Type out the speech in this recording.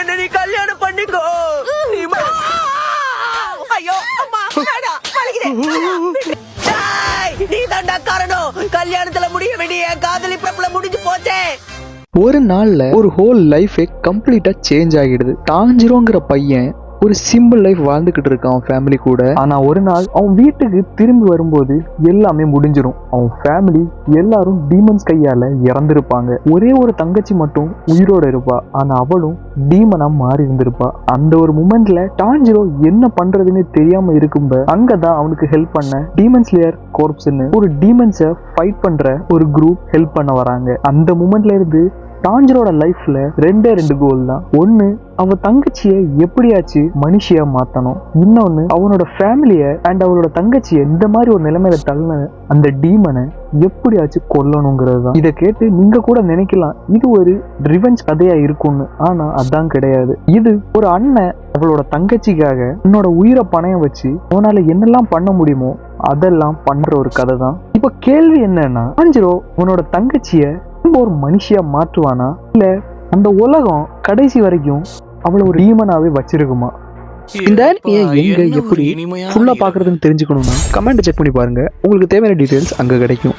என்ன நீ கல்யாணம் பண்ணிக்கோ. ஐயோ அம்மா நீ தாண்டா காரணம். கல்யாணத்துல முடிய வேண்டிய காதலி பிரபல முடிஞ்சு போச்சே. ஒரு நாள்ல ஒரு ஹோல் லைஃபே கம்ப்ளீட்டா சேஞ்ச் ஆகிடுது. டான்ஜிரோங்கிற பையன் ஒரு சிம்பிள் லைஃப் வாழ்ந்துகிட்டு இருக்கான் அவன் ஃபேமிலி கூட. ஆனா ஒரு நாள் அவன் வீட்டுக்கு திரும்பி வரும்போது எல்லாமே முடிஞ்சிடும். அவன் ஃபேமிலி எல்லாரும் டீமன்ஸ் கையால இறந்திருப்பாங்க. ஒரே ஒரு தங்கச்சி மட்டும் உயிரோட இருப்பா. ஆனா அவளும் டீமனா மாறி இருந்திருப்பா. அந்த ஒரு மூமெண்ட்ல டான்ஜிரோ என்ன பண்றதுன்னு தெரியாம இருக்கும்ப அங்கதான் அவனுக்கு ஹெல்ப் பண்ண டீமன் ஸ்லேயர் கோர்ப்ஸ்னு ஒரு டீமன்ஸை ஃபைட் பண்ற ஒரு குரூப் ஹெல்ப் பண்ண வராங்க. அந்த மூமெண்ட்ல இருந்து டான்ஜிரோட லைஃப்ல ரெண்டு கோல் தான். ஒன்னு அவன் தங்கச்சியை எப்படியாச்சு மனுஷியா மாத்தணும். இன்னொன்னு அவனோட ஃபேமிலிய அண்ட் அவளோட தங்கச்சியை இந்த மாதிரி ஒரு நிலைமையில தள்ள அந்த டீமனை எப்படியாச்சும் கொல்லணுங்கிறது தான். இதை கேட்டு நீங்க கூட நினைக்கலாம் இது ஒரு ரிவெஞ்ச் கதையா இருக்கும்னு. ஆனா அதான் கிடையாது. இது ஒரு அண்ணன் அவளோட தங்கச்சிக்காக உன்னோட உயிரை பணையம் வச்சு அவனால என்னெல்லாம் பண்ண முடியுமோ அதெல்லாம் பண்ற ஒரு கதை தான். இப்ப கேள்வி என்னன்னா, டான்ஜிரோ உன்னோட தங்கச்சிய ஒரு மனுஷியா மாற்றுவானா இல்ல அந்த உலகம் கடைசி வரைக்கும் அவளை ஒரு டீமனாவே வச்சிருக்குமா? இந்த ஆனிமையை எங்க எப்படி ஃபுல்லா பாக்குறதுன்னு தெரிஞ்சுக்கணும்னா கமெண்ட் செக் பண்ணி பாருங்க. உங்களுக்கு தேவையான டீடைல்ஸ் அங்க கிடைக்கும்.